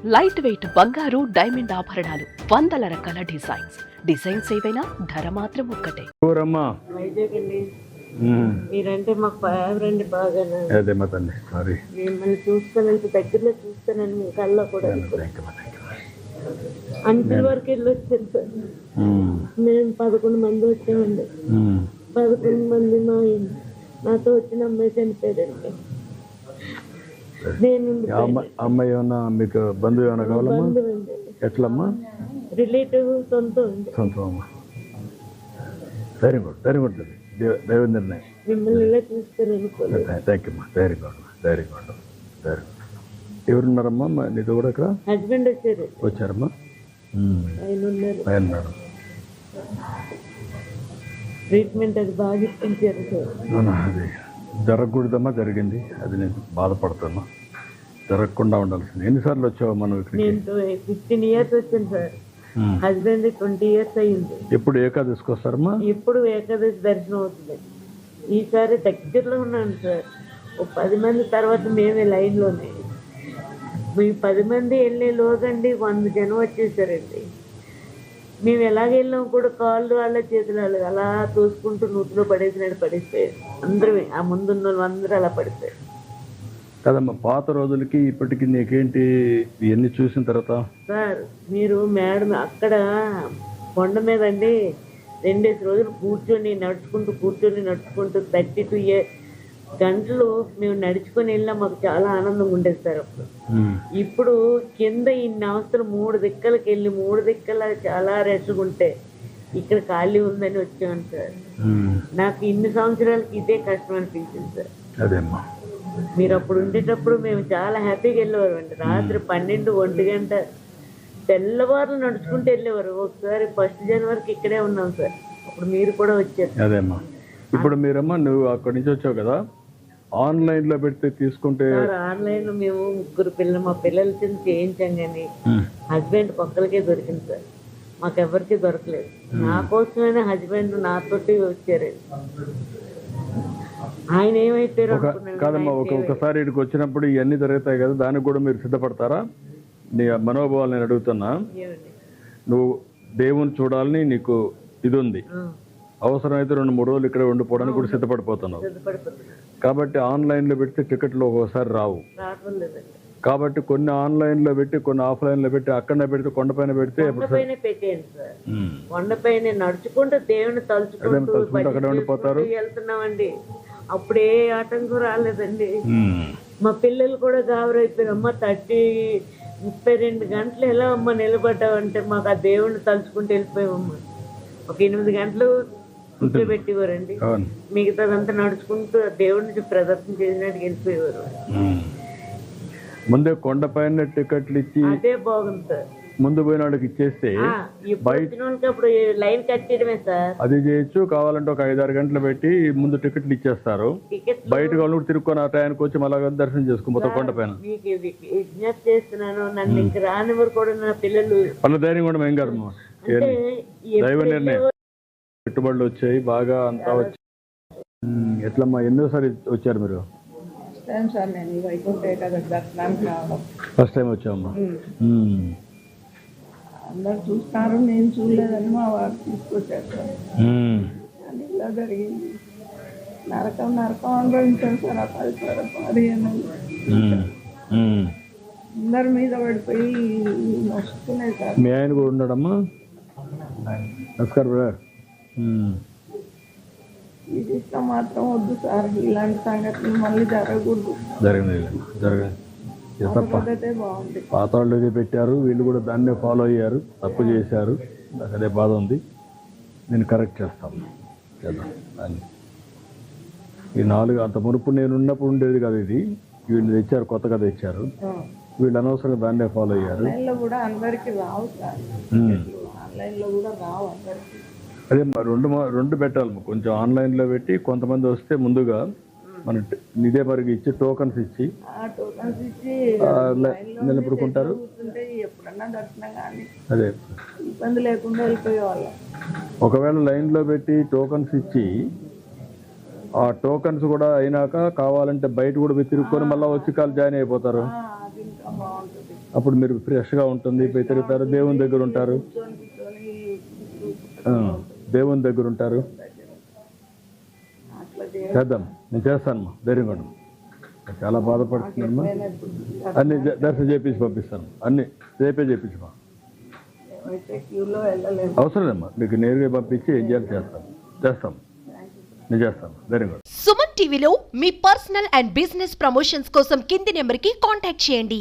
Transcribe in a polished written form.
Light weight బంగారు diamond ఆభరణాలు, వందల రకాల డిజైన్స్ ఏవైనా ధర మాత్రం ఒక్కటే. వైజాగ్ అండి. మీరంటే మాకు ఫేవరెట్ బాగా. మిమ్మల్ని చూస్తానంత దగ్గరలో చూస్తానని మీ కళ్ళలో కూడా అంచెల వరకు వెళ్ళి వచ్చాను సార్. మేము 11 మంది వచ్చామండి. 11 మంది నాతో వచ్చిన అమ్మాయి చనిపోయాడండి. నేను అమ్మాయి ఏమన్నా మీకు బంధువు ఏమైనా కావాలమ్మా? ఎట్లమ్మా? రిలేటివ్ సొంతం. Very good, very good. దేవేంద్రనే మిమ్మల్ని ఇలా చూస్తాను అనుకోలేదు. థ్యాంక్ యూ అమ్మా. Very good, very good, very good. ఎవరున్నారమ్మా నీతో కూడా ఇక్కడ? హస్బెండ్ వచ్చారమ్మా? ఆయన ఉన్నారు. ఆయన ట్రీట్మెంట్ అది బాగా ఇప్పించారు సార్. అది జరగకూడదమ్మా, జరిగింది. అది నేను బాధపడుతున్నా. జరగకుండా ఉండాల్సింది. ఎన్నిసార్లు వచ్చావు మనం ఇక్కడికి? నేను 15 years వచ్చాను సార్. హస్బెండ్ 20 years అయ్యింది. ఎప్పుడు ఏకాదశికి వస్తారమ్మా? ఎప్పుడు ఏకాదశి దర్శనం అవుతుంది. ఈసారి దగ్గరలో ఉన్నాను సార్. ఓ 10 మంది తర్వాత మేమే లైన్లోనే. మీ 10 మంది వెళ్ళే లోగండి 100 జనం వచ్చేసారండి. మేము ఎలాగ వెళ్ళాం కూడా కాళ్ళు వాళ్ళ చేతులు వాళ్ళు అలా తోసుకుంటూ నూతిలో పడిపోయారు అందరూ. ఆ ముందున్న వాళ్ళు అందరూ అలా పడిపోయారు కదమ్మా. పాత రోజులకి ఇప్పటికి నీకేంటి ఇవన్నీ చూసిన తర్వాత? సార్ మీరు మేడం అక్కడ కొండ మీద అండి 2 రోజులు కూర్చొని నడుచుకుంటూ 32 గంటలు మేము నడుచుకొని వెళ్ళినా మాకు చాలా ఆనందంగా ఉండేది సార్. అప్పుడు ఇప్పుడు కింద ఇన్ని అవస్థలు 3 దిక్కలకి వెళ్ళి 3 దిక్కల చాలా రెస్ట్గా ఉంటే ఇక్కడ ఖాళీ ఉందని వచ్చాను సార్. నాకు ఇన్ని సంవత్సరాలకి ఇదే కష్టం అనిపించింది సార్. అదేమ్మా, మీరు అప్పుడు ఉండేటప్పుడు మేము చాలా హ్యాపీగా వెళ్ళేవారు అండి. రాత్రి 12, 1 గంట తెల్లవారులు నడుచుకుంటూ వెళ్ళేవారు. ఒకసారి 1 జనవరికి ఇక్కడే ఉన్నాం సార్. అప్పుడు మీరు కూడా వచ్చారు. అదేమ్మా. ఇప్పుడు మీరమ్మా నువ్వు అక్కడి నుంచి వచ్చావు కదా, ఆన్లైన్లో పెడితే తీసుకుంటే? ఆన్లైన్లో మేము 3 మా పిల్లల కింద చేయించాం కానీ హస్బెండ్ ఒక్కరికే దొరికింది సార్. మాకెవరికి దొరకలేదు. నా కోసమైనా హస్బెండ్ నాతోటి వచ్చారు. ఆయన ఏమైపోయారు కాదమ్మా, ఒకసారి ఇక్కడికి వచ్చినప్పుడు ఇవన్నీ జరుగుతాయి కదా, దానికి కూడా మీరు సిద్ధపడతారా? నీ మనోభావాలు నేను అడుగుతున్నా. నువ్వు దేవుని చూడాలని నీకు ఇది ఉంది, అవసరమైతే 2-3 రోజులు ఇక్కడ ఉండిపోవడానికి కూడా సిద్ధపడిపోతున్నావు. కాబట్టి ఆన్లైన్లో పెడితే టికెట్లు ఒక్కోసారి రావు. కాబట్టి కొన్ని ఆన్లైన్లో పెట్టి కొన్ని ఆఫ్లైన్లో పెట్టి అక్కడనే పెడితే కొండపైన పెడితే కొండపైన నడుచుకుంటూ దేవుని తలుచుకుంటూ అక్కడ ఉండిపోతారు. వెళ్తున్నామండి. అప్పుడే ఆటంకం రాలేదండి. మా పిల్లలు కూడా గాబరైపోయారు. అమ్మ 32 గంటలు ఎలా అమ్మ నిలబడ్డావంటే మాకు ఆ దేవుడిని తలుచుకుంటూ వెళ్ళిపోయామమ్మా. ఒక 8 గంటలు పెట్టేవారండి. మిగతాదంతా నడుచుకుంటూ దేవుడిని ప్రదర్శన చేసినట్టు వెళ్ళిపోయేవారు. ముందే కొండపైన టికెట్లు ఇచ్చి అదే బాగుంది సార్. ముందు పోయిన వాళ్ళకి ఇచ్చేస్తే అప్పుడు లైన్ కట్టడమే సార్. అది చేయొచ్చు. కావాలంటే ఒక 5-6 గంటలు పెట్టి ముందు టికెట్లు ఇచ్చేస్తారు. బయట వాళ్ళు తిరుక్కొని ఆ టైంకి వచ్చి మళ్ళా దర్శనం చేసుకుని కొండపైన. మీకు విజ్ఞప్తి చేస్తున్నాను, నన్ను ఇంక రానివారు కూడా నా పిల్లలు వాళ్ళ ధైర్యం కూడా ఏం కాదు. దైవ నిర్ణయం. పెట్టుబడులు వచ్చాయి బాగా, అంతా వచ్చాయి. ఎట్లమ్మా ఎన్నోసారి వచ్చారు మీరు? ఫస్ట్ టైం వచ్చామమ్మా. అందరు చూస్తారు, నేను చూడలేదని మా వారు తీసుకొచ్చారు సార్. అది ఇలా జరిగింది. నరకం అనుభవించారు సార్. ఆ 10-15 అందరి మీద పడిపోయి వస్తున్నాయి సార్. మీ ఆయన కూడా ఉన్నాడమ్మా? నమస్కారం బ్రదర్. ఇది ఇష్టం మాత్రం వద్దు సార్. ఇలాంటి సంఘటనలు మళ్ళీ జరగకూడదు. బాగుంది. పాత వాళ్ళు ఇది పెట్టారు, వీళ్ళు కూడా దాన్నే ఫాలో అయ్యారు, తప్పు చేశారు. నాకు అదే బాధ ఉంది. నేను కరెక్ట్ చేస్తాను దాన్ని. ఈ 4 అంత మునుపు నేను ఉన్నప్పుడు ఉండేది కదా ఇది. వీళ్ళు తెచ్చారు, కొత్తగా తెచ్చారు. వీళ్ళు అనవసరంగా దాన్నే ఫాలో అయ్యారు. ఆన్లైన్లో కూడా అందరికీ రావు సార్. ఆన్లైన్లో కూడా రావు అందరికీ. అదే 2 పెట్టాలి. కొంచెం ఆన్లైన్లో పెట్టి కొంతమంది వస్తే ముందుగా మన ఇదే మరికి ఇచ్చి టోకన్స్ ఇచ్చి నిలబడుకుంటారు. ఎప్పుడన్నా దర్శనం కానీ అదే ఇబ్బంది లేకుండా వెళ్ళిపోయేవాళ్ళం. ఒకవేళ లైన్లో పెట్టి టోకన్స్ ఇచ్చి ఆ టోకన్స్ కూడా అయినాక కావాలంటే బయట కూడా తిరుక్కొని మళ్ళీ వచ్చి కాలు జాయిన్ అయిపోతారు. అది ఇంకా బాగుంటుంది. అప్పుడు మీరు ఫ్రెష్గా ఉంటుంది, పోయి తిరుగుతారు, దేవుని దగ్గర ఉంటారు. ఆ, దేవుని దగ్గర ఉంటారు. అట్లా చేద్దాం, నేను చేస్తానమ్మా, ధైర్యంగా ఉండు. చాలా బాధపడుతున్నామ్మా. అన్ని దర్శనం చేపించి పంపిస్తాను, అన్ని రేపే చేపించమా. అయితే క్యూలో వెళ్ళలేము. అవసరం లేమ్మా, మీకు నేరుగా పంపించి ఏం చేయాలి చేస్తాం, నేను చేస్తాను, ధైర్యంగా ఉండు. సుమన్ టీవీలో మీ పర్సనల్ అండ్ బిజినెస్ ప్రమోషన్స్ కోసం కింది నెంబర్కి కాంటాక్ట్ చేయండి.